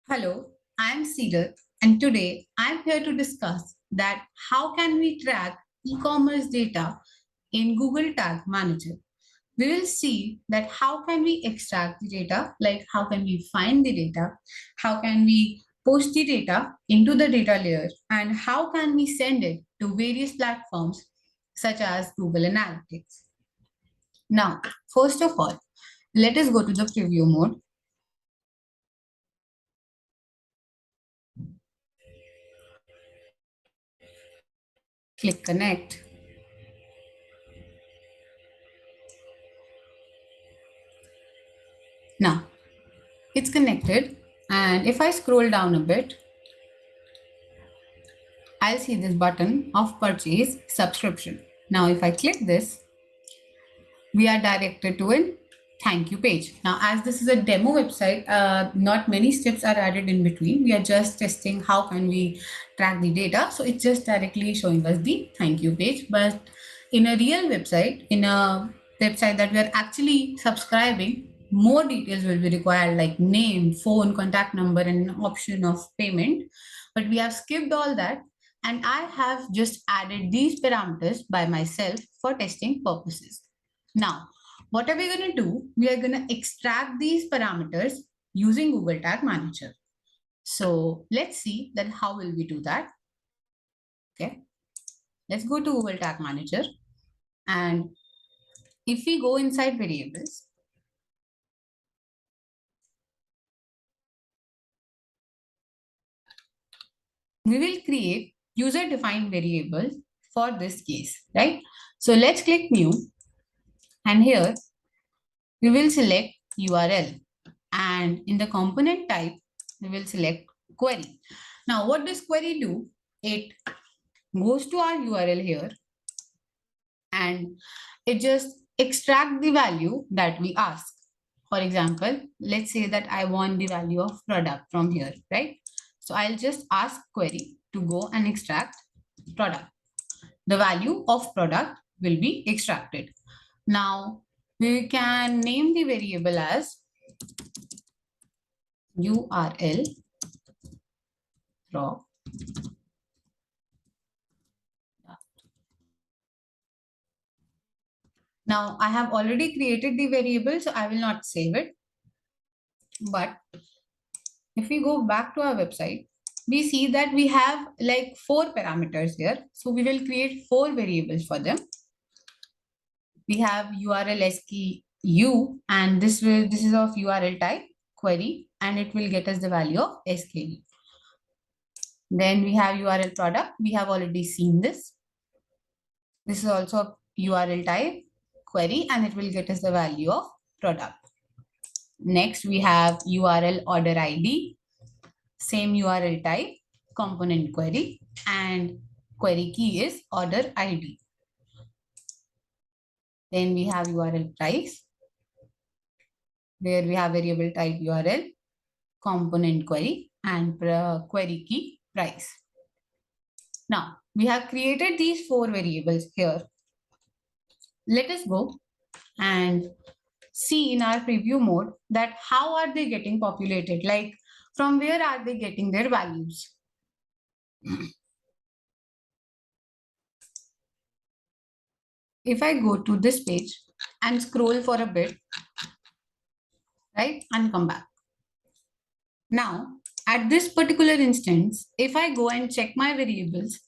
Hello, I'm Cedar, and today I'm here to discuss that how can we track e-commerce data in Google Tag Manager. We will see that how can we extract the data, like how can we find the data, how can we post the data into the data layer, and how can we send it to various platforms such as Google Analytics. Now, first of all, let us go to the preview mode. Click connect. Now, it's connected, and if I scroll down a bit, I'll see this button of purchase subscription. Now, if I click this, we are directed to a thank you page. Now, as this is a demo website, not many steps are added in between. We are just testing how can we track the data. So it's just directly showing us the thank you page. But in a real website, in a website that we are actually subscribing, more details will be required like name, phone, contact number, and an option of payment. But we have skipped all that. And I have just added these parameters by myself for testing purposes. Now, what are we going to do? We are going to extract these parameters using Google Tag Manager. So let's see that how will we do that. Okay, let's go to Google Tag Manager. And if we go inside variables, we will create user-defined variables for this case, right? So let's click new. And here we will select URL. And in the component type, we will select query. Now, what does query do? It goes to our URL here and it just extract the value that we ask. For example, let's say that I want the value of product from here, right? So I'll just ask query to go and extract product. The value of product will be extracted. Now we can name the variable as URL raw. Now I have already created the variable, so I will not save it. But if we go back to our website, we see that we have like 4 parameters here. So we will create 4 variables for them. We have URL SKU, and this is of URL type query, and it will get us the value of SKU. Then we have URL product. We have already seen this. This is also URL type query, and it will get us the value of product. Next, we have URL order ID, same URL type, component query, and query key is order ID. Then we have URL price, where we have variable type URL, component query, and query key price. Now, we have created these 4 variables here. Let us go and see in our preview mode that how are they getting populated, like from where are they getting their values. If I go to this page and scroll for a bit, right, and come back. Now, at this particular instance, if I go and check my variables,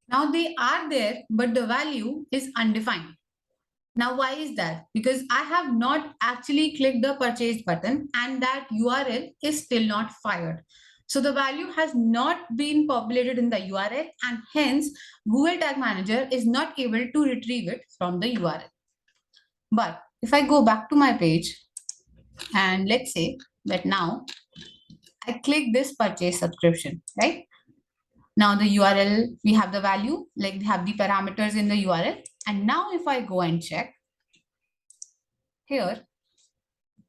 now they are there, but the value is undefined. Now, why is that? Because I have not actually clicked the purchase button and that URL is still not fired. So the value has not been populated in the URL, and hence Google Tag Manager is not able to retrieve it from the URL. But if I go back to my page and let's say that now I click this purchase subscription, right? Now the URL, we have the value, like we have the parameters in the URL. And now if I go and check, here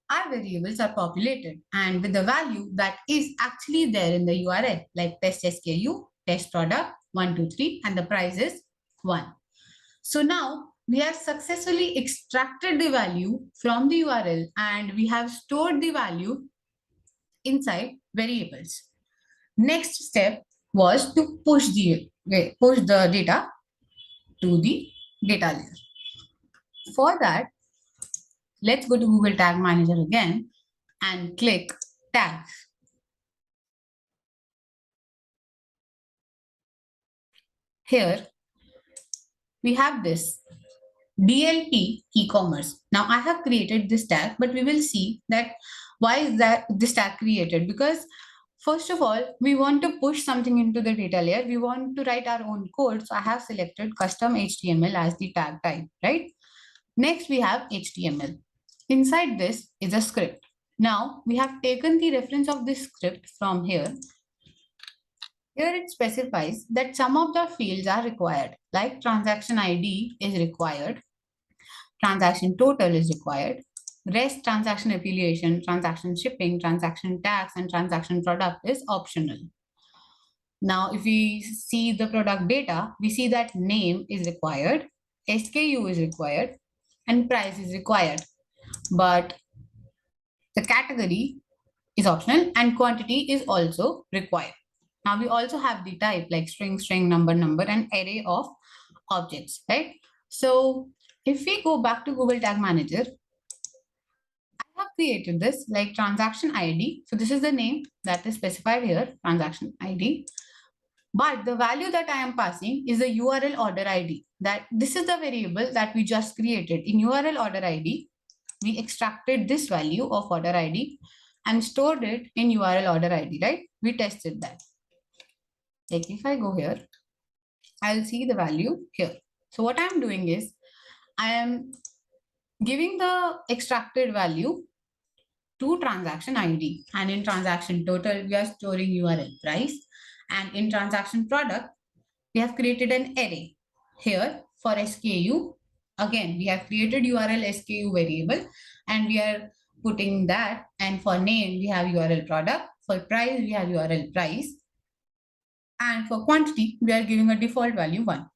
our variables are populated and with the value that is actually there in the URL, like test SKU, test product, 1, 2, 3, and the price is 1. So now we have successfully extracted the value from the URL and we have stored the value inside variables. Next step was to push the data to the data layer. For that, let's go to Google Tag Manager again and click tags. Here we have this DLP e-commerce. Now I have created this tag, but we will see that why is that this tag created? Because first of all, we want to push something into the data layer. We want to write our own code. So I have selected custom HTML as the tag type, right? Next, we have HTML. Inside this is a script. Now we have taken the reference of this script from here. Here it specifies that some of the fields are required, like transaction ID is required, transaction total is required, rest transaction affiliation, transaction shipping, transaction tax, and transaction product is optional. Now, if we see the product data, we see that name is required, SKU is required, and price is required. But the category is optional and quantity is also required. Now we also have the type like string, string, number, number, and array of objects, right? So if we go back to Google Tag Manager, I have created this like transaction ID. So this is the name that is specified here, transaction ID. But the value that I am passing is the URL order ID. That this is the variable that we just created. In URL order ID, we extracted this value of order ID and stored it in URL order ID, right? We tested that. Like if I go here, I'll see the value here. So what I'm doing is I am giving the extracted value to transaction ID, and in transaction total, we are storing URL price, and in transaction product, we have created an array. Here for SKU, again, we have created URL SKU variable and we are putting that, and for name, we have URL product. For price, we have URL price. And for quantity, we are giving a default value 1.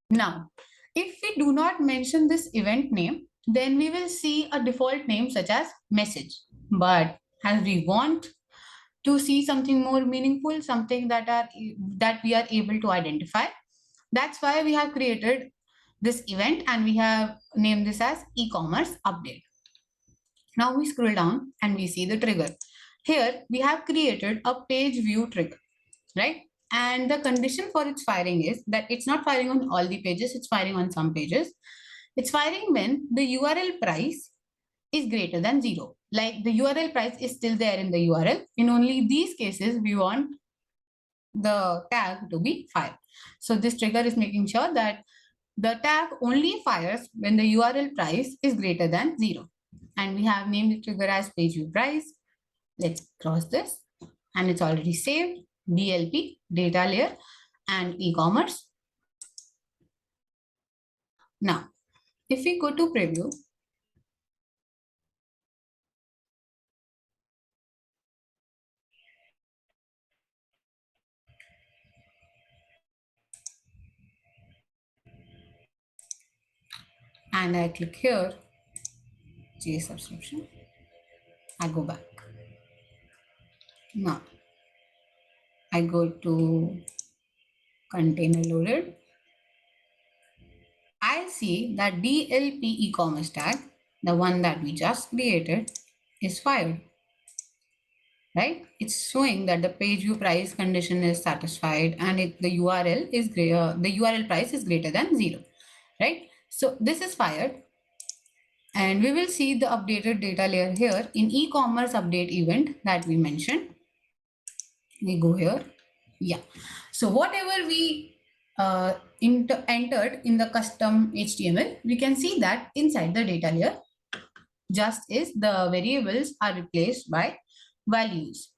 Now, if we do not mention this event name, then we will see a default name such as message. But as we want to see something more meaningful, something that we are able to identify, that's why we have created this event and we have named this as e-commerce update. Now we scroll down and we see the trigger. Here we have created a page view trigger, right? And the condition for its firing is that it's not firing on all the pages, it's firing on some pages. It's firing when the URL price is greater than 0. Like the URL price is still there in the URL. In only these cases, we want the tag to be fired. So this trigger is making sure that the tag only fires when the URL price is greater than 0. And we have named the trigger as page view price. Let's cross this. And it's already saved. DLP, data layer, and e-commerce. Now, if we go to preview, and I click here, GA subscription, I go back. Now, I go to container loaded. I see that DLP e-commerce tag, the one that we just created, is fired. Right? It's showing that the page view price condition is satisfied and the URL price is greater than 0. Right? So this is fired. And we will see the updated data layer here in e-commerce update event that we mentioned. We go here. Yeah. So whatever we entered in the custom HTML, we can see that inside the data layer, just is the variables are replaced by values,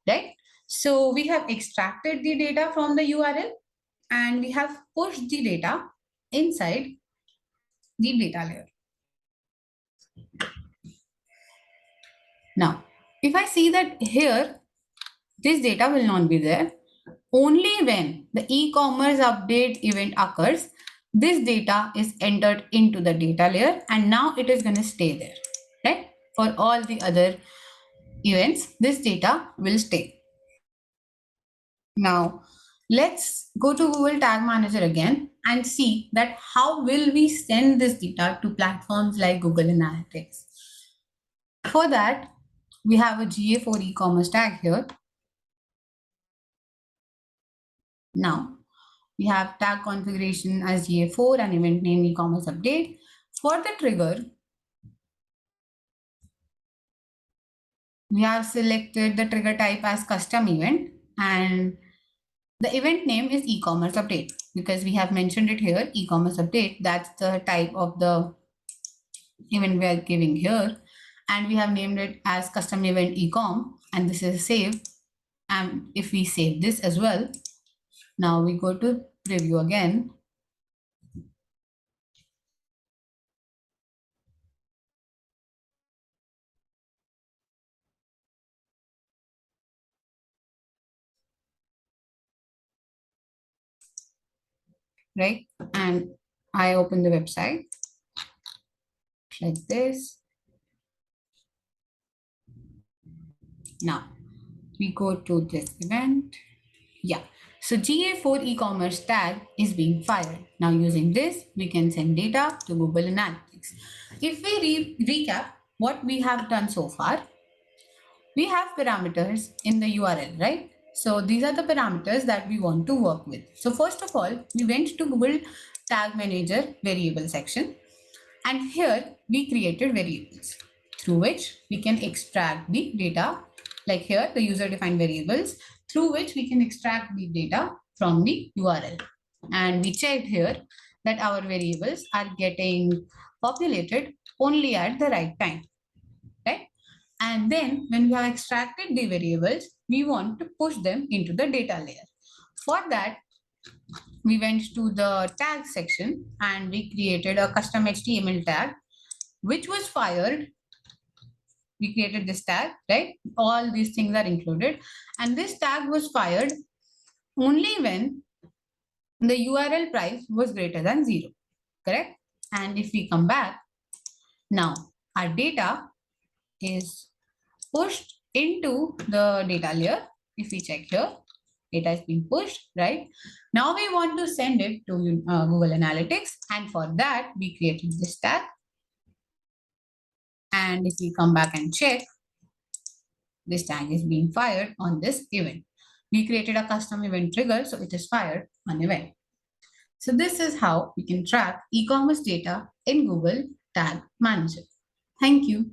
right? So we have extracted the data from the URL and we have pushed the data inside the data layer. Now, if I see that here, this data will not be there. Only when the e-commerce update event occurs, this data is entered into the data layer and now it is going to stay there, right? For all the other events, this data will stay. Now, let's go to Google Tag Manager again and see that how will we send this data to platforms like Google Analytics. For that, we have a GA4 e-commerce tag here. Now, we have tag configuration as GA4 and event name e-commerce update. For the trigger, we have selected the trigger type as custom event and the event name is e-commerce update because we have mentioned it here, e-commerce update. That's the type of the event we are giving here. And we have named it as custom event ecom and this is save. And if we save this as well, now we go to preview again. Right? And I open the website like this. Now we go to this event. Yeah. So GA4 e-commerce tag is being fired. Now using this, we can send data to Google Analytics. If we recap what we have done so far, we have parameters in the URL, right? So these are the parameters that we want to work with. So first of all, we went to Google Tag Manager variable section. And here we created variables through which we can extract the data. Like here, the user defined variables through which we can extract the data from the URL. And we checked here that our variables are getting populated only at the right time, right? And then when we have extracted the variables, we want to push them into the data layer. For that, we went to the tag section and we created a custom HTML tag, which was fired. We created this tag, right? All these things are included. And this tag was fired only when the URL price was greater than 0, correct? And if we come back, now our data is pushed into the data layer. If we check here, data is being pushed, right? Now we want to send it to Google Analytics. And for that, we created this tag. And if we come back and check, this tag is being fired on this event. We created a custom event trigger, so it is fired on event. So this is how we can track e-commerce data in Google Tag Manager. Thank you.